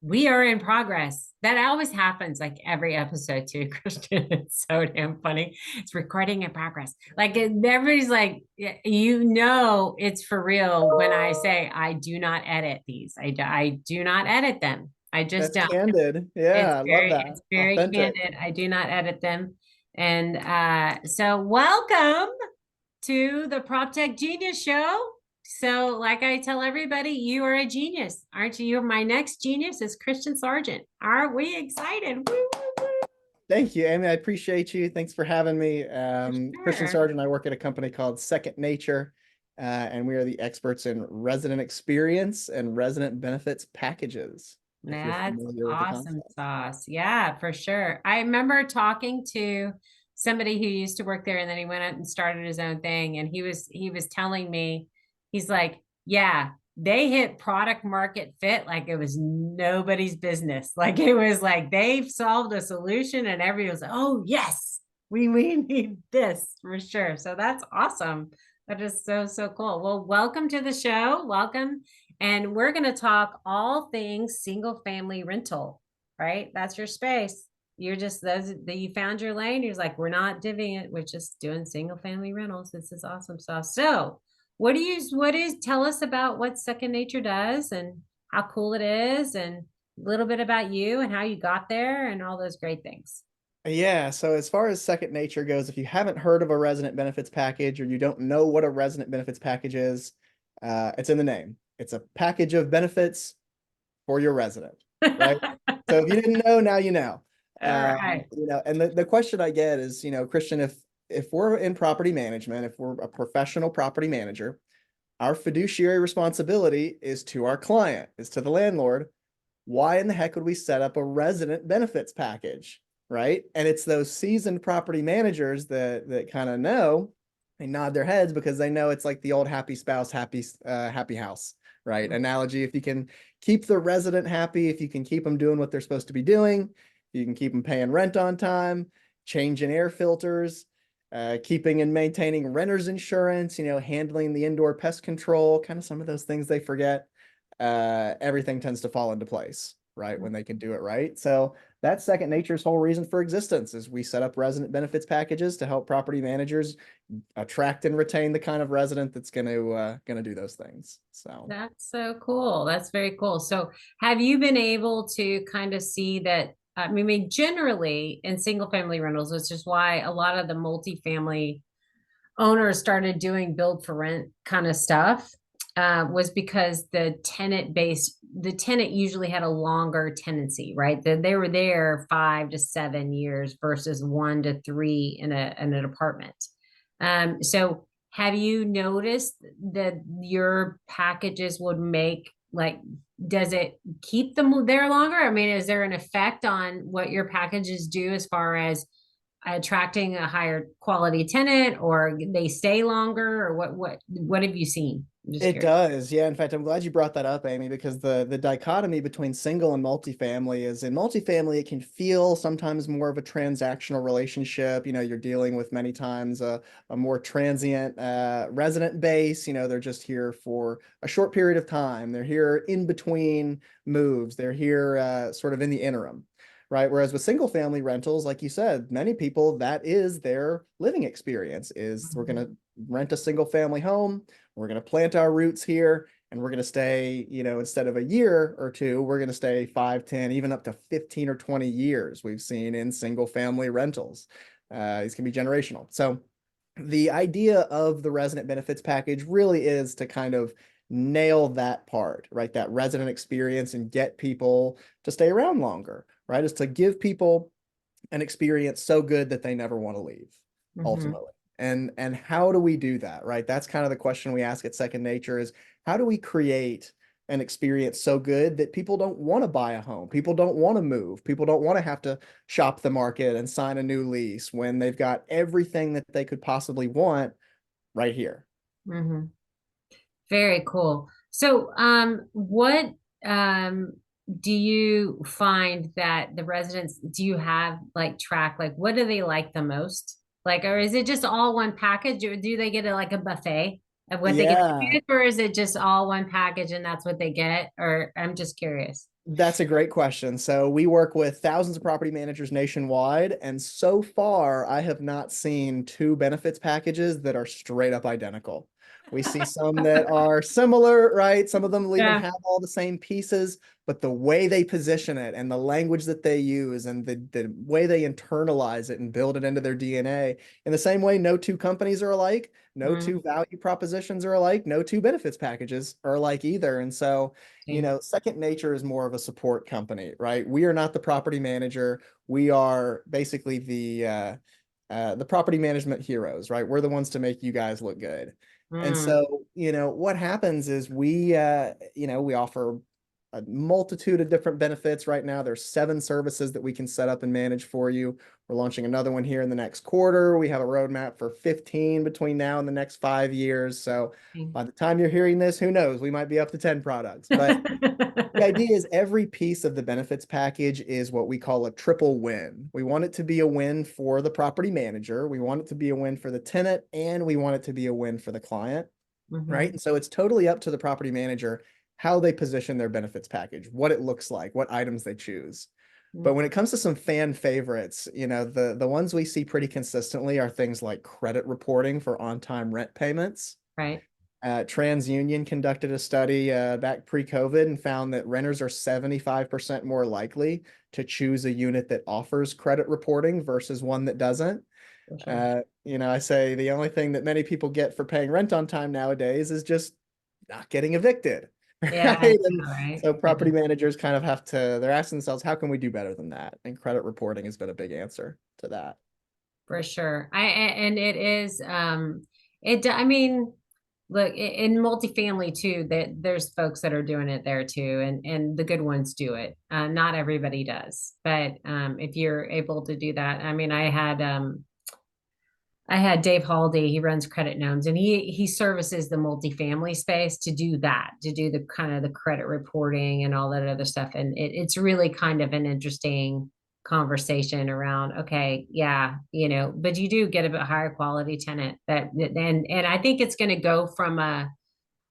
We are in progress. That always happens like every episode too, Christian. It's so damn funny. It's recording in progress. Everybody's like, it's for real when I say I do not edit these. I do not edit them. I just That's don't. candid. Yeah, I love that. It's very Authentic. candid. I do not edit them. And so welcome to the Prop Tech Genius Show. So, like I tell everybody, you are a genius, aren't you? You're my next genius is Christian Sargent. Aren't we excited? Woo, woo, woo. Thank you, Amy. I appreciate you. Thanks for having me. For Christian sure. Sargent, I work at a company called Second Nature, and we are the experts in resident experience and resident benefits packages, if you're That's familiar with the awesome concept. sauce. Yeah, for sure. I remember talking to somebody who used to work there and then he went out and started his own thing and he was telling me he's like, "Yeah, they hit product market fit like it was nobody's business. Like it was like they've solved a solution and everyone was like, "Oh, yes. We need this for sure." So that's awesome. That is so cool. Well, welcome to the show. Welcome. And we're going to talk all things single family rental, right? That's your space. You're just those that you found your lane. You're like, we're not divvying it. We're just doing single family rentals. This is awesome stuff. So, tell us about what Second Nature does and how cool it is, and a little bit about you and how you got there and all those great things. Yeah, so as far as Second Nature goes, if you haven't heard of a resident benefits package or you don't know what a resident benefits package is, it's in the name. It's a package of benefits for your resident, right? So if you didn't know, now you know. All right. And the question I get is, Christian, if we're in property management, if we're a professional property manager, our fiduciary responsibility is to our client, is to the landlord. Why in the heck would we set up a resident benefits package? Right. And it's those seasoned property managers that kind of know, they nod their heads because they know it's like the old happy spouse, happy house, right? Analogy. If you can keep the resident happy, if you can keep them doing what they're supposed to be doing, you can keep them paying rent on time, changing air filters, keeping and maintaining renter's insurance, handling the indoor pest control, kind of some of those things they forget. Everything tends to fall into place, right? When they can do it right. So that's Second Nature's whole reason for existence is we set up resident benefits packages to help property managers attract and retain the kind of resident that's going to do those things. So That's so cool. That's very cool. So, have you been able to kind of see that? I mean, generally in single family rentals, which is why a lot of the multifamily owners started doing build for rent kind of stuff, was because the tenant usually had a longer tenancy, right? They were there 5 to 7 years versus 1 to 3 in an apartment. So have you noticed that your packages would make like, does it keep them there longer? I mean, is there an effect on what your packages do as far as attracting a higher quality tenant, or they stay longer, or what have you seen? I'm just it curious. does. Yeah. In fact, I'm glad you brought that up, Amy, because the dichotomy between single and multifamily is in multifamily, it can feel sometimes more of a transactional relationship. You're dealing with many times a more transient resident base. They're just here for a short period of time. They're here in between moves. They're here sort of in the interim. Right. Whereas with single family rentals, like you said, many people, that is their living experience is we're going to rent a single family home. We're going to plant our roots here and we're going to stay, instead of a year or two, we're going to stay 5, 10, even up to 15 or 20 years we've seen in single family rentals. These can be generational. So the idea of the resident benefits package really is to kind of nail that part, right? That resident experience and get people to stay around longer, right? Is to give people an experience so good that they never want to leave, Mm-hmm. ultimately. And how do we do that, right? That's kind of the question we ask at Second Nature is how do we create an experience so good that people don't want to buy a home, people don't want to move, people don't want to have to shop the market and sign a new lease when they've got everything that they could possibly want right here. Mm-hmm. Very cool. So, what um do you find that the residents do you have like track like what do they like the most? Like, or is it just all one package, or do they get like a buffet of what they get to Yeah. choose, or is it just all one package and that's what they get? Or I'm just curious. That's a great question. So we work with thousands of property managers nationwide, and so far I have not seen two benefits packages that are straight up identical. We see some that are similar, right? Some of them will even Yeah. have all the same pieces, but the way they position it and the language that they use and the way they internalize it and build it into their DNA, in the same way, no two companies are alike, no two Mm, value propositions are alike, no two benefits packages are alike either. And so see. Second Nature is more of a support company, right? We are not the property manager. We are basically the property management heroes, right? We're the ones to make you guys look good. And Mm, so, what happens is we offer a multitude of different benefits right now. There's 7 services that we can set up and manage for you. We're launching another one here in the next quarter. We have a roadmap for 15 between now and the next 5 years. So see. by the time you're hearing this, who knows? We might be up to 10 products. But the idea is every piece of the benefits package is what we call a triple win. We want it to be a win for the property manager, we want it to be a win for the tenant, and we want it to be a win for the client, right? Mhm. And so it's totally up to the property manager how they position their benefits package, what it looks like, what items they choose. But Mm, when it comes to some fan favorites, the ones we see pretty consistently are things like credit reporting for on-time rent payments. right. TransUnion conducted a study back pre-COVID and found that renters are 75% more likely to choose a unit that offers credit reporting versus one that doesn't. For sure. I say the only thing that many people get for paying rent on time nowadays is just not getting evicted, Yeah, I right? And know, right? so Yeah, property managers kind of they're asking themselves, how can we do better than that? And credit reporting has been a big answer to that. for sure. And it is I mean, look, in multifamily too, that there's folks that are doing it there too, and the good ones do it. Not everybody does, but if you're able to do that, I mean, I had Dave Haldy, he runs Credit Gnomes, and he services the multifamily space to do that, to do the kind of the credit reporting and all that other stuff. And it's really kind of an interesting conversation around, okay, yeah, but you do get a bit higher quality tenant and I think it's going to go from a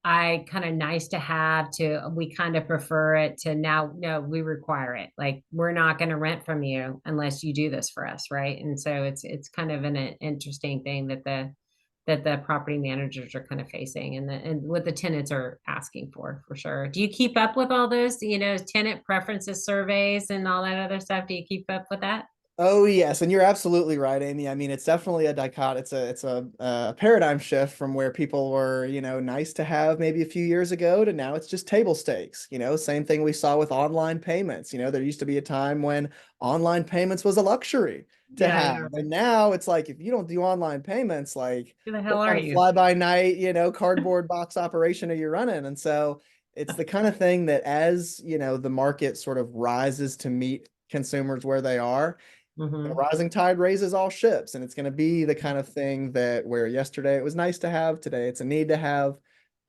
I kind of nice to have to we kind of prefer it to now no we require it, like we're not going to rent from you unless you do this for us, right? And so it's kind of an interesting thing that the property managers are kind of facing and what the tenants are asking for sure. Do you keep up with all those tenant preferences surveys and all that other stuff? Do you keep up with that? Oh yes, and you're absolutely right, Amy. I mean, it's definitely a dichot. It's a paradigm shift from where people were, nice to have maybe a few years ago to now it's just table stakes. Same thing we saw with online payments. There used to be a time when online payments was a luxury to Yeah, I have, know, and right? now it's like if you don't do online payments, like Who the hell what are kind of you? fly by night, cardboard box operation are you running? And so it's the kind of thing that as the market sort of rises to meet consumers where they are, a Hmm. rising tide raises all ships, and it's going to be the kind of thing that where yesterday it was nice to have, today it's a need to have.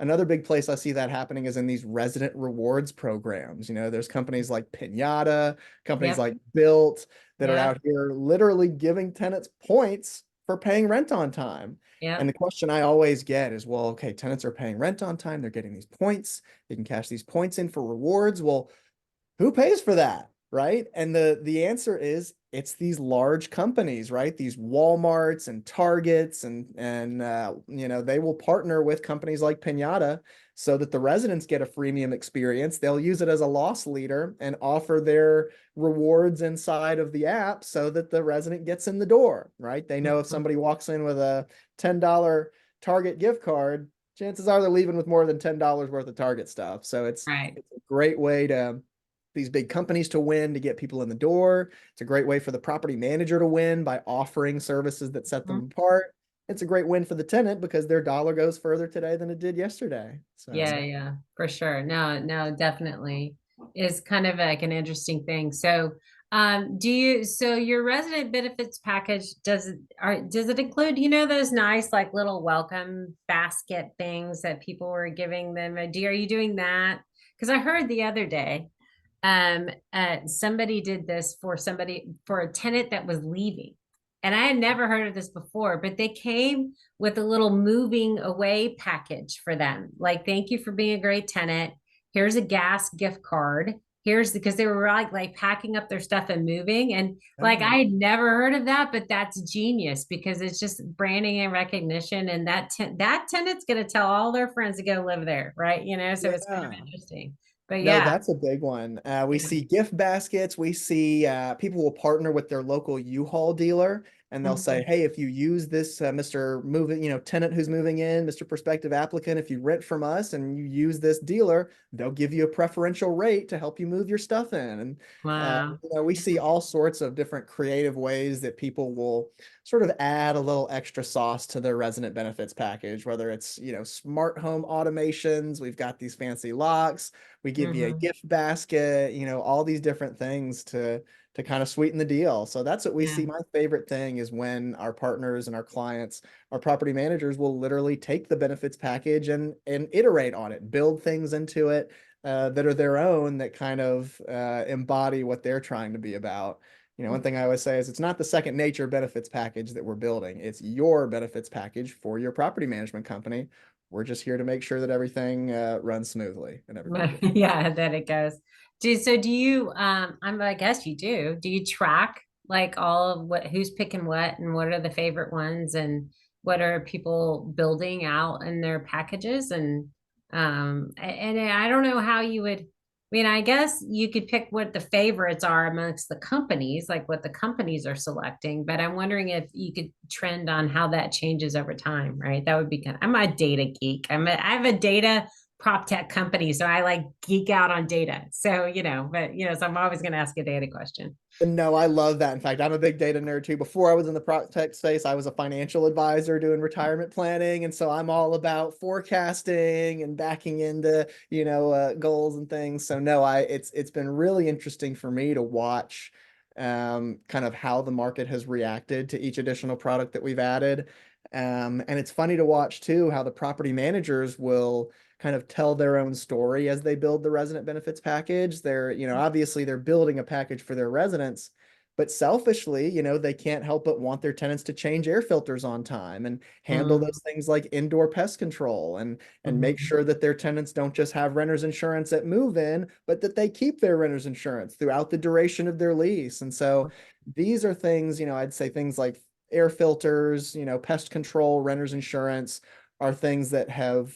Another big place I see that happening is in these resident rewards programs. There's companies like Pinata, companies Yep. like Built that are Yep. out here literally giving tenants points for paying rent on time. And Yep. the question I always get is, well, okay, tenants are paying rent on time, they're getting these points, they can cash these points in for rewards. Well, who pays for that, right? And the answer is it's these large companies, right? These Walmarts and Targets and they will partner with companies like Pinata so that the residents get a freemium experience. They'll use it as a loss leader and offer their rewards inside of the app so that the resident gets in the door, right? They know if Mhm. somebody walks in with a $10 Target gift card, chances are they're leaving with more than $10 worth of Target stuff. So it's Right. it's a great way to these big companies to win to get people in the door. It's a great way for the property manager to win by offering services that set them apart. It's a great win for the tenant because their dollar goes further today than it did yesterday. Yeah, So, yeah, for sure. No, no, definitely is kind of like an interesting thing. So, so your resident benefits package, does it include, those nice like little welcome basket things that people were giving them? Are you doing that? Because I heard the other day, somebody did this for a tenant that was leaving. and I had never heard of this before, but they came with a little moving away package for them. Like, thank you for being a great tenant. Here's a gas gift card. Here's because they were like packing up their stuff and moving. And like Oh, I had never heard of that, but that's genius because it's just branding and recognition. And that tenant's gonna tell all their friends to go live there, right? So it's kind of yeah. interesting. But No, yeah. that's a big one. We Yeah. see gift baskets. We see people will partner with their local U-Haul dealer, and they'll say, Mhm. "Hey, if you use this, Mr. Moving, tenant who's moving in, Mr. Prospective applicant, if you rent from us and you use this dealer, they'll give you a preferential rate to help you move your stuff in." And Wow. we Yeah. see all sorts of different creative ways that people will sort of add a little extra sauce to their resident benefits package, whether it's, smart home automations. We've got these fancy locks. We give you a Hmm. gift basket, all these different things to kind of sweeten the deal. So that's what we Yeah. see. My favorite thing is when our partners and our clients, our property managers will literally take the benefits package and iterate on it, build things into it that are their own that kind of embody what they're trying to be about. One thing I always say is it's not the second nature benefits package that we're building. It's your benefits package for your property management company. We're just here to make sure that everything runs smoothly and everybody gets. Yeah, that it goes. Do you I guess you do. Do you track like all of who's picking what and what are the favorite ones and what are people building out in their packages and I don't know how you would I guess you could pick what the favorites are amongst the companies, like what the companies are selecting, but I'm wondering if you could trend on how that changes over time, right? That would be I'm a data geek. I have a data prop tech company. So I like geek out on data. So, so I'm always going to ask a data question. No, I love that. In fact, I'm a big data nerd too. Before I was in the prop tech space, I was a financial advisor doing retirement planning. And so I'm all about forecasting and backing into, goals and things. So no, it's been really interesting for me to watch kind of how the market has reacted to each additional product that we've added. And it's funny to watch too how the property managers will kind of tell their own story as they build the resident benefits package. They're, obviously they're building a package for their residents, but selfishly, they can't help but want their tenants to change air filters on time and handle Mm-hmm. those things like indoor pest control and make sure that their tenants don't just have renter's insurance at move in, but that they keep their renter's insurance throughout the duration of their lease. And so these are things, I'd say things like air filters, pest control, renter's insurance are things that have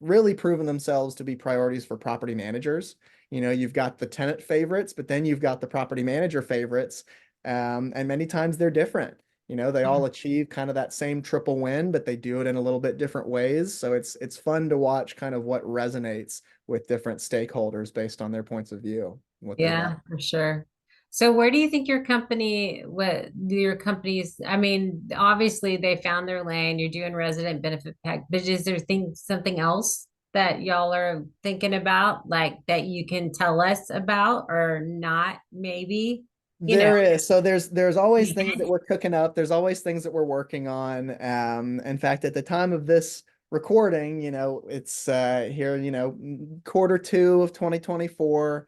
really proven themselves to be priorities for property managers. You've got the tenant favorites, but then you've got the property manager favorites. And many times they're different. They all achieve kind of that same triple win, but they do it in a little bit different ways. So it's fun to watch kind of what resonates with different stakeholders based on their points of view, what they like. Yeah, for sure. So where do you think your companies, obviously they found their lane, you're doing resident benefit pack, but is there something else that y'all are thinking about, like that you can tell us about or not, maybe, you know? There is. So there's always things that we're cooking up. There's always things that we're working on. In fact, at the time of this recording, it's here, quarter two of 2024.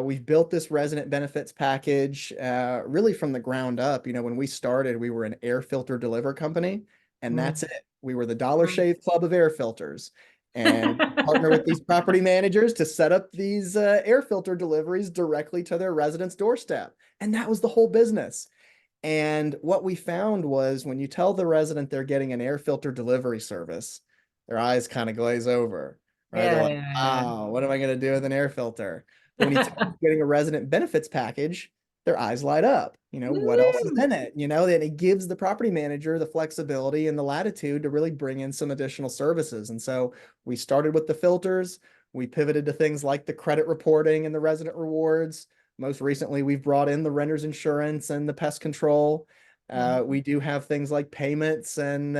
We've built this resident benefits package really from the ground up. When we started, we were an air filter deliver company, and that's Mm. it. We were the Dollar Shave Club of air filters. And partner with these property managers to set up these air filter deliveries directly to their residents' doorstep. And that was the whole business. And what we found was when you tell the resident they're getting an air filter delivery service, their eyes kind of glaze over, right? They're Yeah, like, yeah, wow, what am I going to do with an air filter? But when you tell them yeah. you're getting a resident benefits package, their eyes light up. What else is Woo! in it? And it gives the property manager the flexibility and the latitude to really bring in some additional services. And so we started with the filters. We pivoted to things like the credit reporting and the resident rewards. Most recently, we've brought in the renter's insurance and the pest control. Mhm. We do have things like payments and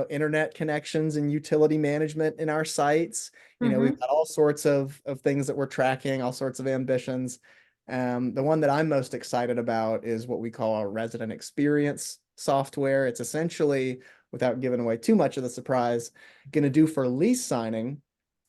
internet connections and utility management in our sites. We've Mhm. got all sorts of things that we're tracking, all sorts of ambitions. The one that I'm most excited about is what we call our resident experience software. It's essentially, without giving away too much of the surprise, going to do for lease signing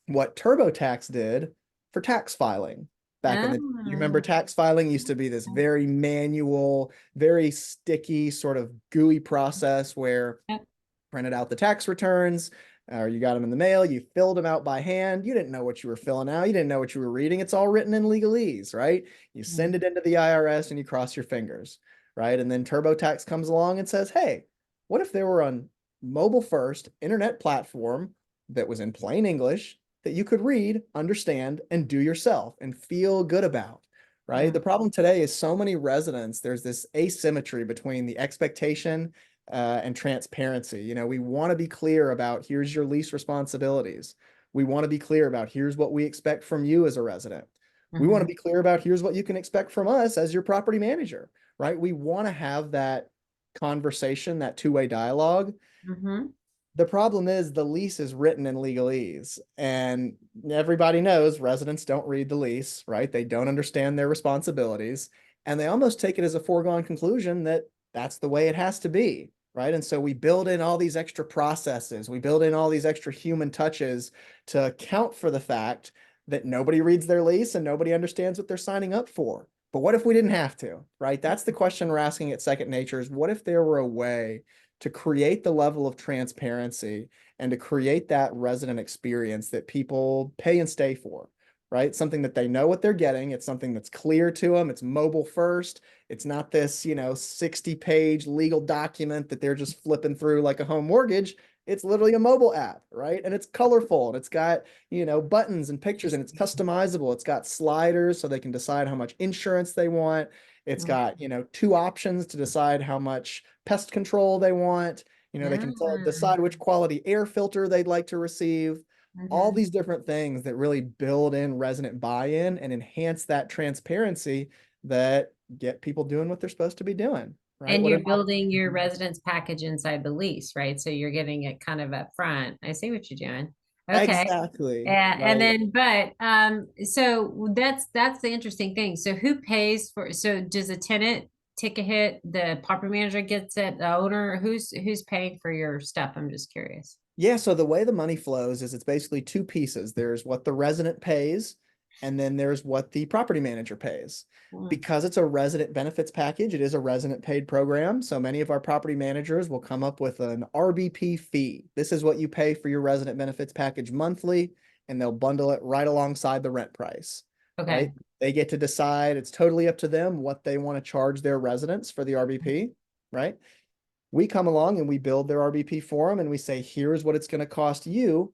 what TurboTax did for tax filing. back in the, you remember Oh, tax filing used to be this very manual, very sticky, sort of gooey process where yep. printed out the tax returns, or you got them in the mail, you filled them out by hand. You didn't know what you were filling out. You didn't know what you were reading. It's all written in legalese, right? You send it into the IRS and you cross your fingers, right? And then TurboTax comes along and says, hey, what if there were a mobile first internet platform that was in plain English that you could read, understand, and do yourself and feel good about? Right. The Mm, problem today is so many residents, there's this asymmetry between the expectation and transparency. We want to be clear about here's your lease responsibilities. We want to be clear about here's what we expect from you as a resident. We want to mhm, be clear about here's what you can expect from us as your property manager, right? We want to have that conversation, that two-way dialogue. mhm, The problem is the lease is written in legalese, and everybody knows residents don't read the lease, right? They don't understand their responsibilities, and they almost take it as a foregone conclusion that that's the way it has to be, right? And so we build in all these extra processes, we build in all these extra human touches to account for the fact that nobody reads their lease and nobody understands what they're signing up for. But what if we didn't have to, right? That's the question we're asking at Second Nature is what if there were a way to create the level of transparency and to create that resident experience that people pay and stay for, right? Something that they know what they're getting. It's something that's clear to them. It's mobile first. It's not this, 60-page legal document that they're just flipping through like a home mortgage. It's literally a mobile app, right? And it's colorful and it's got, buttons and pictures and it's customizable. It's got sliders so they can decide how much insurance they want. It's mhm. got, two options to decide how much pest control they want. They can Ah, decide which quality air filter they'd like to receive. All mhm. these different things that really build in resident buy-in and enhance that transparency that get people doing what they're supposed to be doing, right? And What you're if building your residence package inside the lease, right? So you're getting it kind of up front. I see what you're doing. Okay. exactly, And right? then, but so that's the interesting thing. So who pays for? So does a tenant take a hit? The property manager gets it. The owner, who's paying for your stuff? I'm just curious. Yeah, so the way the money flows is it's basically two pieces. There's what the resident pays, and then there's what the property manager pays. Mm, Because it's a resident benefits package, it is a resident paid program. So many of our property managers will come up with an RBP fee. This is what you pay for your resident benefits package monthly, and they'll bundle it right alongside the rent price, right? okay. They get to decide, it's totally up to them what they want to charge their residents for the RBP, right? We come along and we build their RBP for them and we say, here's what it's going to cost you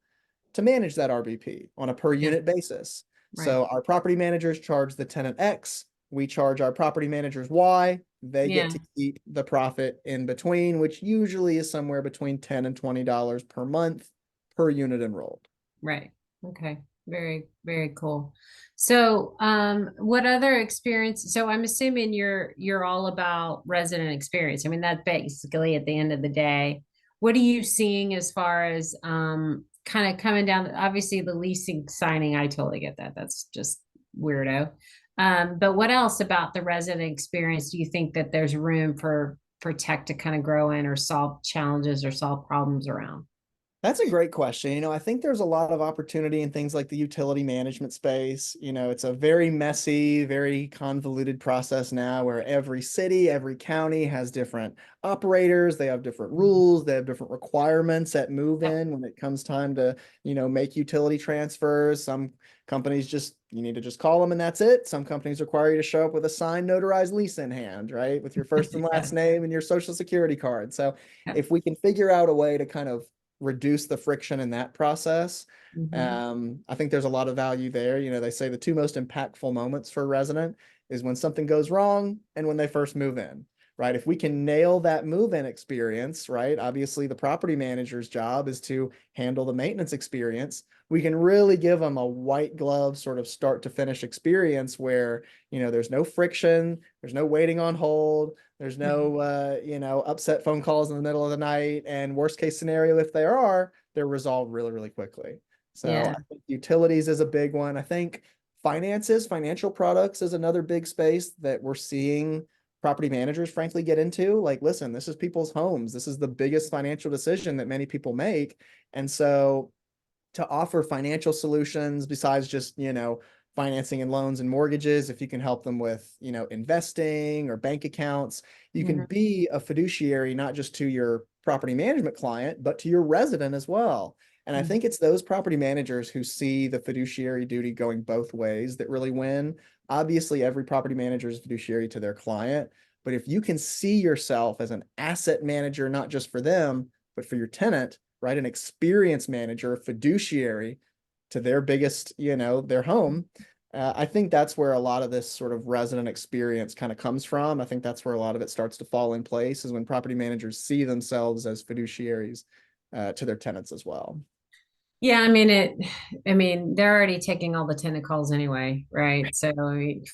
to manage that RBP on a per Yeah. unit basis. Right. So our property managers charge the tenant X, we charge our property managers Y, they get Yeah. to keep the profit in between, which usually is somewhere between $10 and $20 per month per unit enrolled. Right. Okay. Very, very cool. So, what other experience? So I'm assuming you're all about resident experience. I mean, that's basically at the end of the day. What are you seeing as far as kind of coming down? Obviously, the leasing signing, I totally get that. That's just weirdo. But what else about the resident experience do you think that there's room for tech to kind of grow in or solve challenges or solve problems around? That's a great question. I think there's a lot of opportunity in things like the utility management space. It's a very messy, very convoluted process now where every city, every county has different operators, they have different rules, they have different requirements at move Yep. in when it comes time to, make utility transfers. Some companies just you need to just call them and that's it. Some companies require you to show up with a signed notarized lease in hand, right? With your first and last Yeah. name and your social security card. So Yep. if we can figure out a way to kind of reduce the friction in that process. Mhm. I think there's a lot of value there. They say the two most impactful moments for a resident is when something goes wrong and when they first move in, right? If we can nail that move-in experience, right? Obviously, the property manager's job is to handle the maintenance experience. We can really give them a white glove sort of start to finish experience where, there's no friction, there's no waiting on hold, there's no, upset phone calls in the middle of the night. And worst case scenario, if there are, they're resolved really, really quickly. So Yeah. I think utilities is a big one. I think finances, financial products is another big space that we're seeing property managers frankly get into. Like, listen, this is people's homes. This is the biggest financial decision that many people make. And so to offer financial solutions besides just, financing and loans and mortgages, if you can help them with, investing or bank accounts, you can Mhm. be a fiduciary not just to your property management client, but to your resident as well. And I Mhm. think it's those property managers who see the fiduciary duty going both ways that really win. Obviously, every property manager is fiduciary to their client, but if you can see yourself as an asset manager, not just for them, but for your tenant, right? An experience manager, a fiduciary to their biggest, their home. I think that's where a lot of this sort of resident experience kind of comes from. I think that's where a lot of it starts to fall in place is when property managers see themselves as fiduciaries to their tenants as well. Yeah, I mean, they're already taking all the tenant calls anyway, right? So I mean,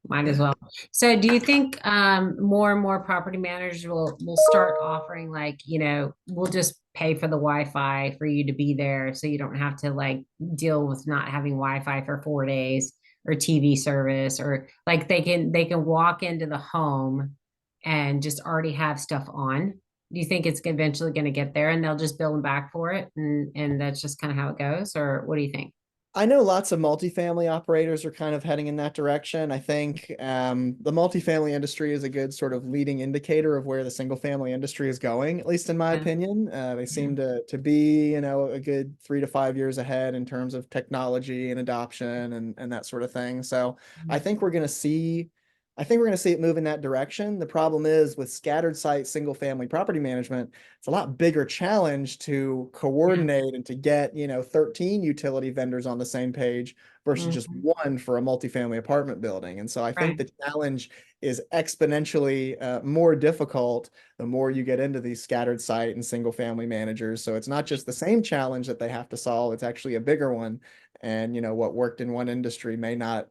might as Yeah. well. So do you think more and more property managers will start offering like, we'll just pay for the Wi-Fi for you to be there so you don't have to like deal with not having Wi-Fi for 4 days or TV service or like they can walk into the home and just already have stuff on? Do you think it's eventually going to get there and they'll just bill them back for it and that's just kind of how it goes? Or what do you think? I know lots of multifamily operators are kind of heading in that direction. I think the multifamily industry is a good sort of leading indicator of where the single family industry is going, at least in my Yeah. opinion. They Yeah. seem to be, a good 3 to 5 years ahead in terms of technology and adoption and that sort of thing. So I think we're going to see, I think we're going to see it move in that direction. The problem is with scattered site single family property management, it's a lot bigger challenge to Yeah. coordinate and to get, 13 utility vendors on the same page versus just Mhm. one for a multifamily apartment building. And so I think Right. the challenge is exponentially more difficult the more you get into these scattered site and single family managers. So it's not just the same challenge that they have to solve, it's actually a bigger one. And what worked in one industry may not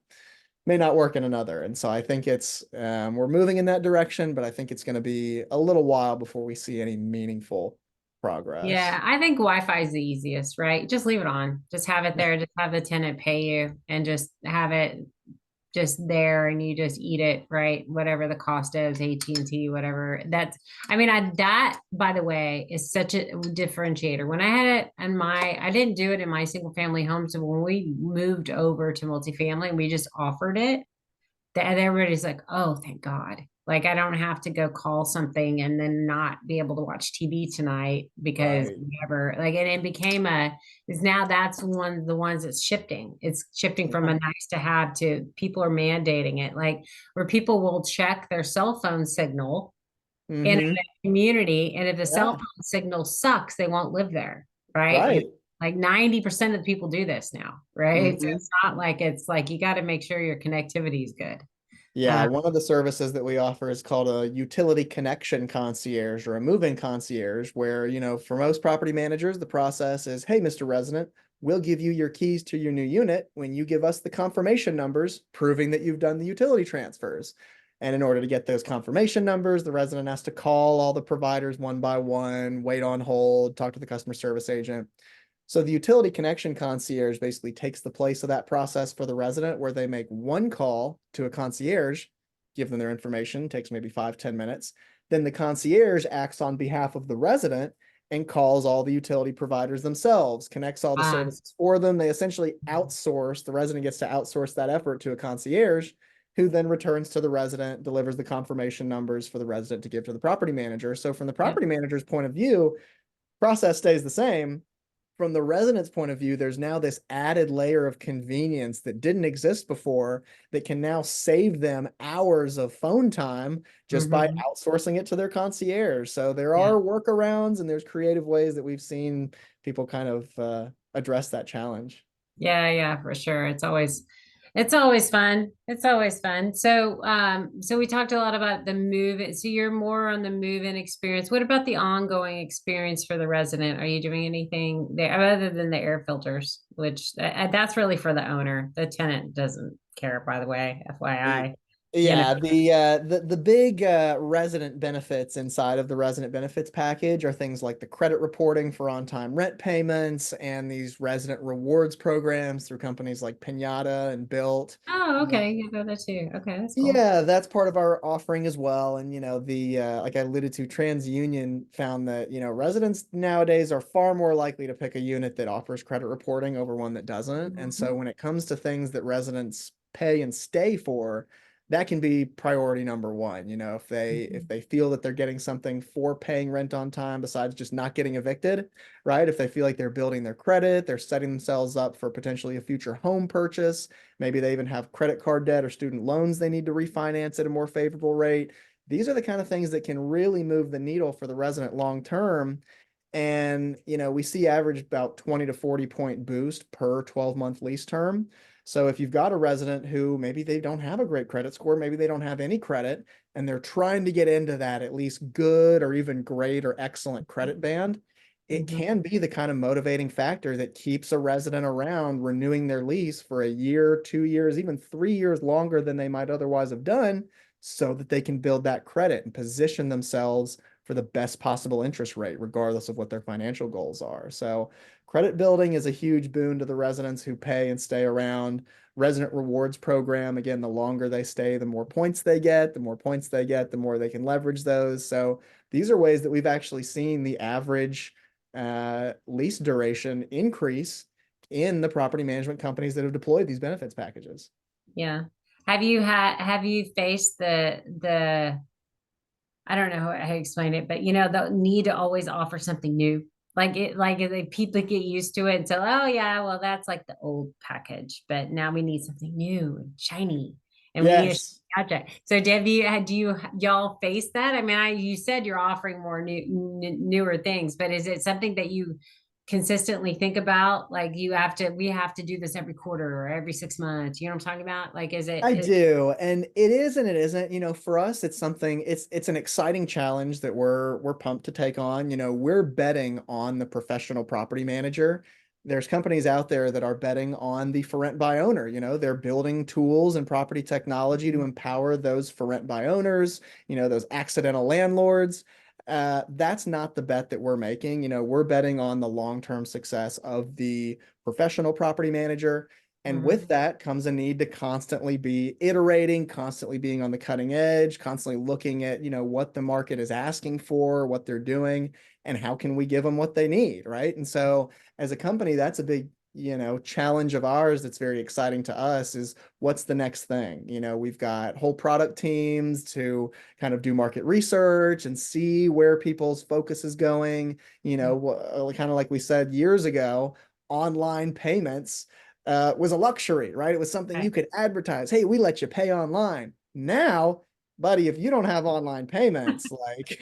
work in another. And so I think we're moving in that direction, but I think it's going to be a little while before we see any meaningful progress. Yeah, I think Wi-Fi is the easiest, right? Just leave it on. Just have it there. Just have the tenant pay you and just have it just there and you just eat it, right? Whatever the cost is, AT&T, whatever. That, by the way, is such a differentiator. When I had it in I didn't do it in my single family home. So when we moved over to multifamily, we just offered it and everybody's like, oh, thank God. Like I don't have to go call something and then not be able to watch TV tonight because Right. whatever. Like and it became is now that's one of the ones that's shifting. It's shifting from Yeah. a nice to have to people are mandating it. Like where people will check their cell phone signal in Hmm. a community. And if the cell Yeah. phone signal sucks, they won't live there. Right. Right. Like 90% of the people do this now, right? So Hmm. it's not like it's like you got to make sure your connectivity is good. Yeah, Uh, one of the services that we offer is called a utility connection concierge or a move-in concierge, where, for most property managers, the process is, hey, Mr. Resident, we'll give you your keys to your new unit when you give us the confirmation numbers proving that you've done the utility transfers. And in order to get those confirmation numbers, the resident has to call all the providers one by one, wait on hold, talk to the customer service agent. So the utility connection concierge basically takes the place of that process for the resident where they make one call to a concierge, give them their information, takes maybe 5, 10 minutes. Then the concierge acts on behalf of the resident and calls all the utility providers themselves, connects all the uh, services for them. They essentially outsource, the resident gets to outsource that effort to a concierge who then returns to the resident, delivers the confirmation numbers for the resident to give to the property manager. So from the yeah. property manager's point of view, process stays the same. From the resident's point of view, there's now this added layer of convenience that didn't exist before that can now save them hours of phone time just by Mhm. outsourcing it to their concierge. So there Yeah. are workarounds and there's creative ways that we've seen people kind of address that challenge. Yeah, yeah, for sure. It's always fun. It's always fun. So we talked a lot about the move. So you're more on the move-in experience. What about the ongoing experience for the resident? Are you doing anything there other than the air filters, which that's really for the owner. The tenant doesn't care, by the way, We FYI. you know? Yeah, the big resident benefits inside of the resident benefits package are things like the credit reporting for on-time rent payments and these resident rewards programs through companies like Pinata and Built. Oh, okay. You got that too. Okay, that's cool. Yeah, that's part of our offering as well. And the like I alluded to, TransUnion found that, residents nowadays are far more likely to pick a unit that offers credit reporting over one that doesn't. And so Mhm. when it comes to things that residents pay and stay for, that can be priority number one. If they feel that they're getting something for paying rent on time besides just not getting evicted, right? If they feel like they're building their credit, they're setting themselves up for potentially a future home purchase. Maybe they even have credit card debt or student loans they need to refinance at a more favorable rate. These are the kind of things that can really move the needle for the resident long term. And, we see average about 20 to 40 point boost per 12-month lease term. So if you've got a resident who maybe they don't have a great credit score, maybe they don't have any credit, and they're trying to get into that at least good or even great or excellent credit band, it Mhm. can be the kind of motivating factor that keeps a resident around renewing their lease for a year, 2 years, even 3 years longer than they might otherwise have done, so that they can build that credit and position themselves for the best possible interest rate, regardless of what their financial goals are. So, credit building is a huge boon to the residents who pay and stay around. Resident rewards program, again, the longer they stay, the more points they get, the more points they get, the more they can leverage those. So, these are ways that we've actually seen the average lease duration increase in the property management companies that have deployed these benefits packages. Yeah. Have you faced the I don't know how to explain it, but the need to always offer something new. Like people get used to it and say, oh yeah, well, that's like the old package, but now we need something new and shiny and we need a Yes. shiny object. So do you y'all face that? I mean, you said you're offering more newer things, but is it something that you consistently think about? Like we have to do this every quarter or every 6 months. You know what I'm talking about? Like, I do, and it is and it isn't. For us, it's something. It's an exciting challenge that we're pumped to take on. We're betting on the professional property manager. There's companies out there that are betting on the for rent by owner. They're building tools and property technology to empower those for rent by owners. Those accidental landlords. That's not the bet that we're making. We're betting on the long-term success of the professional property manager. And with Mhm. that comes a need to constantly be iterating, constantly being on the cutting edge, constantly looking at, what the market is asking for, what they're doing, and how can we give them what they need, right? And so as a company, that's a big, challenge of ours that's very exciting to us is what's the next thing? We've got whole product teams to kind of do market research and see where people's focus is going, kind of like we said years ago, online payments was a luxury, right? It was something you Okay. could advertise. Hey, we let you pay online. Now, buddy, if you don't have online payments, like,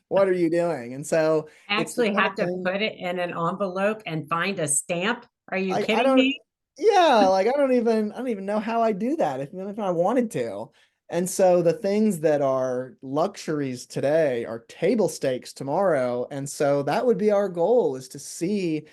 what are you doing? And so it's the Actually kind of have to thing put it in an envelope and find a stamp? Are you I kidding don't, me? yeah, like I don't even know how I do that if I wanted to. And so the things that are luxuries today are table stakes tomorrow. And so that would be our goal is to see,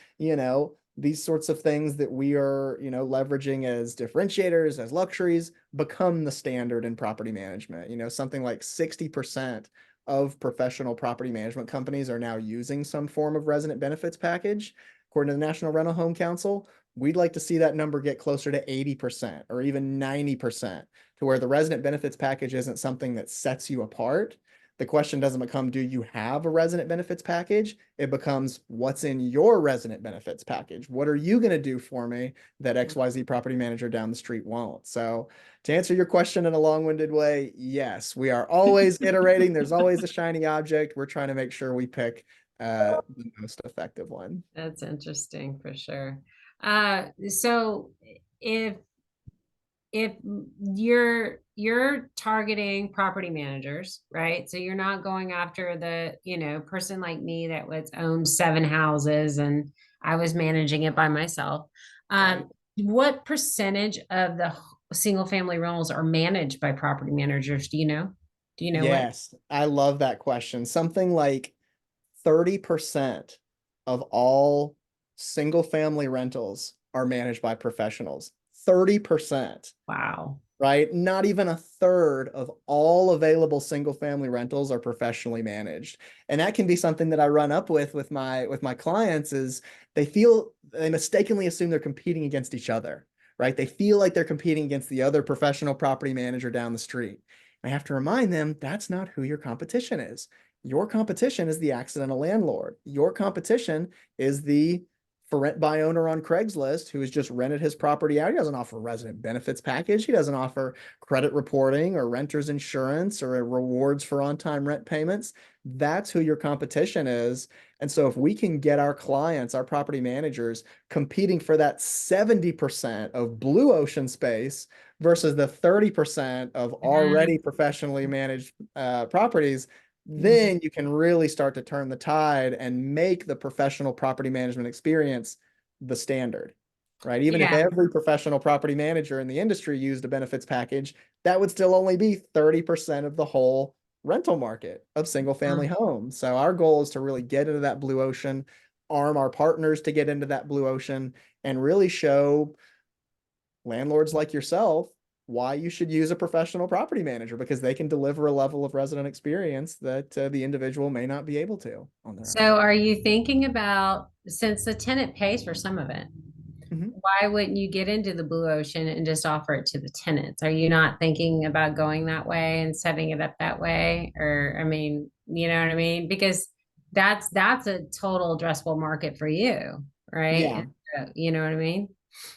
these sorts of things that we are, leveraging as differentiators, as luxuries, become the standard in property management. Something like 60% of professional property management companies are now using some form of resident benefits package. According to the National Rental Home Council, we'd like to see that number get closer to 80% or even 90% to where the resident benefits package isn't something that sets you apart. The question doesn't become, do you have a resident benefits package? It becomes, what's in your resident benefits package? What are you going to do for me that XYZ property manager down the street won't? So, to answer your question in a long winded way, yes, we are always iterating. There's always a shiny object. We're trying to make sure we pick the most effective one. That's interesting for sure. So if if you're targeting property managers, right? So you're not going after the, person like me that was owned 7 houses and I was managing it by myself. Right. What percentage of the single family rentals are managed by property managers? Do you know? Do you know what? Yes, I love that question. Something like 30% of all single family rentals are managed by professionals. 30%, Wow. right? Not even a third of all available single family rentals are professionally managed. And that can be something that I run up with my clients is they mistakenly assume they're competing against each other, right? They feel like they're competing against the other professional property manager down the street. I have to remind them that's not who your competition is. Your competition is the accidental landlord. Your competition is the for rent by owner on Craigslist who has just rented his property out. He doesn't offer a resident benefits package. He doesn't offer credit reporting or renter's insurance or rewards for on-time rent payments. That's who your competition is. And so if we can get our clients, our property managers, competing for that 70% of blue ocean space versus the 30% of already professionally managed properties, Mhm. then you can really start to turn the tide and make the professional property management experience the standard, right? Even if Yeah. every professional property manager in the industry used a benefits package, that would still only be 30% of the whole rental market of single family Mm. homes. So our goal is to really get into that blue ocean, arm our partners to get into that blue ocean, and really show landlords like yourself why you should use a professional property manager because they can deliver a level of resident experience that the individual may not be able to on their own. So are you thinking about, since the tenant pays for some of it, Mhm. why wouldn't you get into the blue ocean and just offer it to the tenants? Are you not thinking about going that way and setting it up that way? Or, I mean, you know what I mean? Because that's a total addressable market for you, right? Yeah, You know what I mean?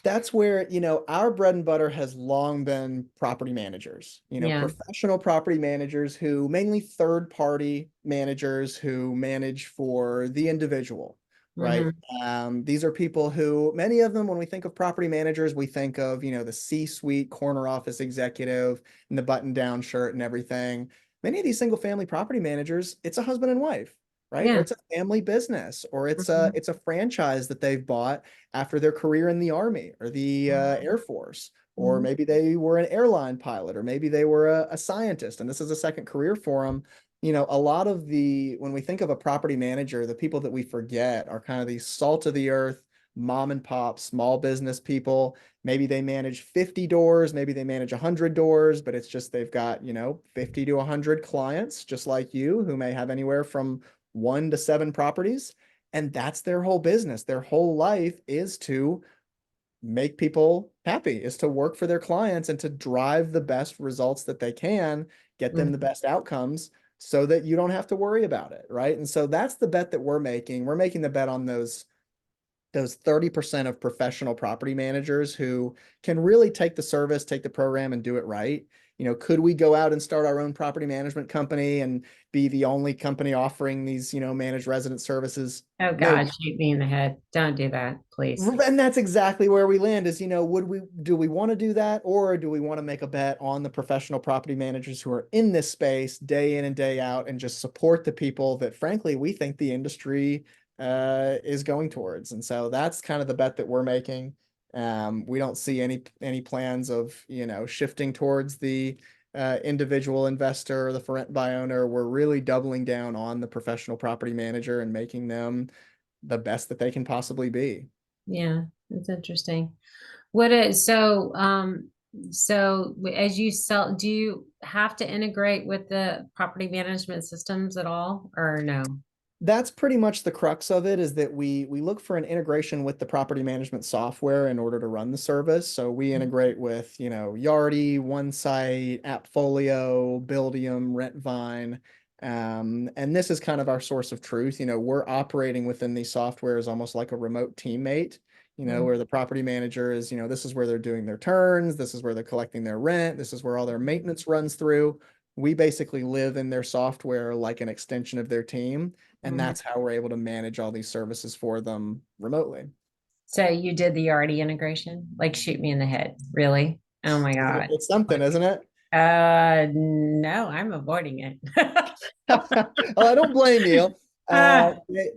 that's where, our bread and butter has long been property managers, Yeah. professional property managers who mainly third party managers who manage for the individual, right? Hmm. These are people who, many of them, when we think of property managers, we think of, the C-suite corner office executive and the button down shirt and everything. Many of these single family property managers, it's a husband and wife, right? Or Yeah. it's a family business, or it's a Hmm. it's a franchise that they've bought after their career in the Army or the Air Force, or Hmm. maybe they were an airline pilot, or maybe they were a scientist, and this is a second career for them. A lot of when we think of a property manager, the people that we forget are kind of these salt of the earth, mom and pop, small business people. Maybe they manage 50 doors, maybe they manage 100 doors, but it's just they've got, 50 to 100 clients, just like you, who may have anywhere from 1 to 7 properties. And that's their whole business. Their whole life is to make people happy, is to work for their clients and to drive the best results that they can, get them the Hmm. best outcomes so that you don't have to worry about it, right? And so that's the bet that we're making. We're making the bet on those 30% of professional property managers who can really take the service, take the program and do it right. Could we go out and start our own property management company and be the only company offering these, managed resident services? Oh Maybe. God, shoot me in the head. Don't do that, please. And that's exactly where we land is, do we want to do that, or do we want to make a bet on the professional property managers who are in this space day in and day out and just support the people that frankly we think the industry is going towards. And so that's kind of the bet that we're making. We don't see any plans of, shifting towards the individual investor or the for rent by owner. We're really doubling down on the professional property manager and making them the best that they can possibly be. Yeah, it's interesting. What is so as you sell, do you have to integrate with the property management systems at all or no? That's pretty much the crux of it is that we look for an integration with the property management software in order to run the service. So we integrate with, Yardi, OneSite, AppFolio, Buildium, Rentvine. And this is kind of our source of truth. We're operating within these softwares almost like a remote teammate, Mm. where the property manager is, this is where they're doing their turns, this is where they're collecting their rent, this is where all their maintenance runs through. We basically live in their software like an extension of their team. And Mhm. that's how we're able to manage all these services for them remotely. So you did the Yardi integration? Like shoot me in the head. Really? Oh my God. It's something, isn't it? No, I'm avoiding it. Well, I don't blame you. Ah,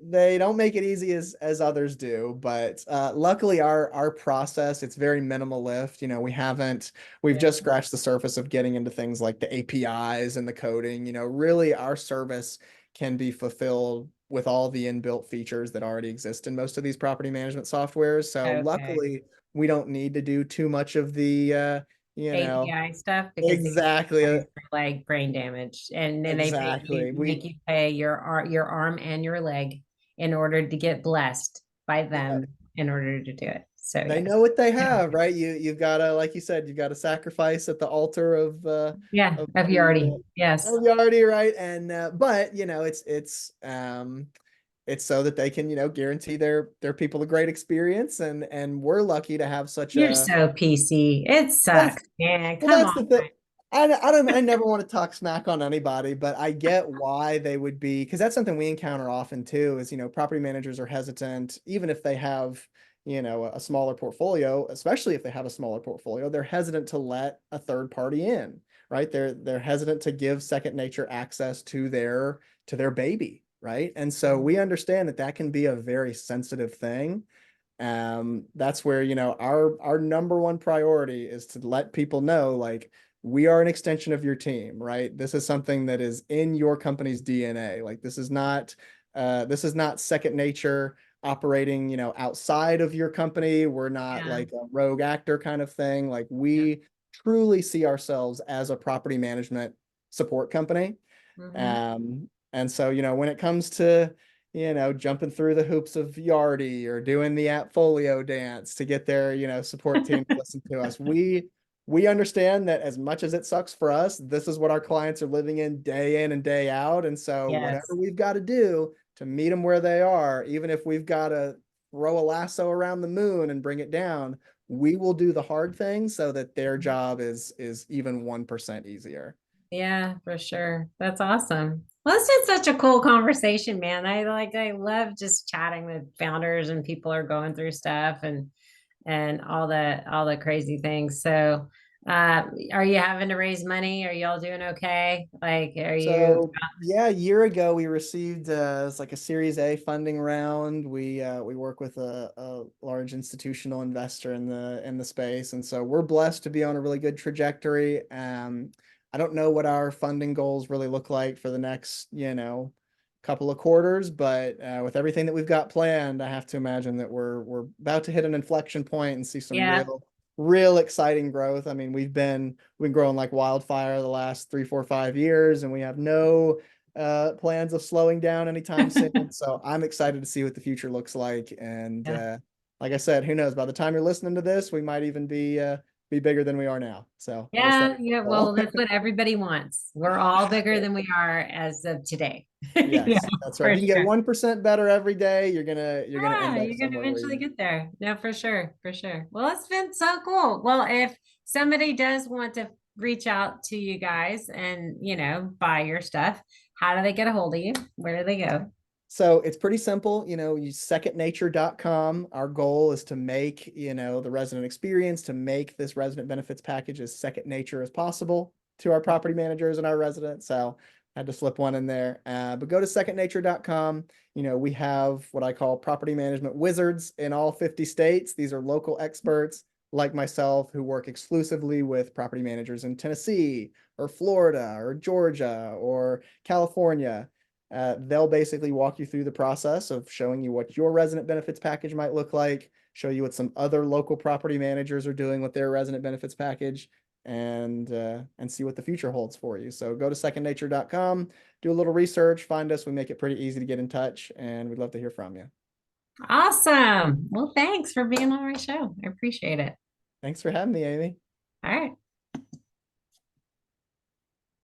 They don't make it easy as others do, but luckily our process it's very minimal lift. We've yeah. just scratched the surface of getting into things like the APIs and the coding. Really our service can be fulfilled with all the inbuilt features that already exist in most of these property management softwares. So Okay. luckily we don't need to do too much of the you know. API stuff because they Exactly, have like brain damage, and then they exactly. make you pay your arm and your leg in order to get blessed by Yeah, them in order to do it. So they yeah. know what they Yeah. have, right? You've got to, like you said, you've got to sacrifice at the altar Yeah, of of the Yardi. Yes. of Yardi, right? And but it's so that they can, guarantee their people a great experience, and we're lucky to have such You're a so PC. It well, sucks, man. well, Come that's on. the thing. I never want to talk smack on anybody, but I get why they would be, because that's something we encounter often too, is, property managers are hesitant, even if they have, a smaller portfolio, especially if they have a smaller portfolio, they're hesitant to let a third party in, right? They're hesitant to give second nature access to their baby, right? And so we understand that that can be a very sensitive thing. That's where, our number one priority is to let people know, like, we are an extension of your team, right? This is something that is in your company's DNA. Like, this is not second nature operating, outside of your company. We're not Yeah. like a rogue actor kind of thing. Like, Yeah. we truly see ourselves as a property management support company. Hmm. And so, when it comes to, jumping through the hoops of Yardi or doing the Appfolio dance to get their, support team to listen to us, we understand that as much as it sucks for us, this is what our clients are living in and day out. And so whatever Yes. we've got to do to meet them where they are, even if we've got to throw a lasso around the moon and bring it down, we will do the hard things so that their job is even 1% easier. Yeah, for sure. That's awesome. Well, it's been such a cool conversation, man. I love just chatting with founders and people are going through stuff and all the crazy things. So are you having to raise money? Are y'all doing okay? Like, are you? So yeah, a year ago we received it's like a Series A funding round. We work with a large institutional investor in the space, and so we're blessed to be on a really good trajectory. I don't know what our funding goals really look like for the next, couple of quarters, but with everything that we've got planned, I have to imagine that we're about to hit an inflection point and see some Yeah. real exciting growth. I mean, we've been growing like wildfire the last 3, 4, 5 years, and we have no plans of slowing down anytime soon. So I'm excited to see what the future looks like. And Yeah. like I said, who knows? By the time you're listening to this, we might even be bigger than we are now. So we'll stay. Yeah, yeah. Well, that's what everybody wants. We're all bigger than we are as of today. Yeah, Yes, that's right. If for you can get sure. 1% better every day, you're gonna Yeah, end up you're gonna somewhere where eventually you. get there. No, for sure, for sure. Well, it's been so cool. Well, if somebody does want to reach out to you guys and, buy your stuff, how do they get a hold of you? Where do they go? So it's pretty simple, use secondnature.com. Our goal is to make, the resident experience, to make this resident benefits package as second nature as possible to our property managers and our residents. So I had to slip one in there. But go to secondnature.com. We have what I call property management wizards in all 50 states. These are local experts like myself who work exclusively with property managers in Tennessee or Florida or Georgia or California. They'll basically walk you through the process of showing you what your resident benefits package might look like, show you what some other local property managers are doing with their resident benefits package, and see what the future holds for you. So go to secondnature.com, do a little research, find us. We make it pretty easy to get in touch, and we'd love to hear from you. Awesome. Well, thanks for being on our show. I appreciate it. Thanks for having me, Amy. All right.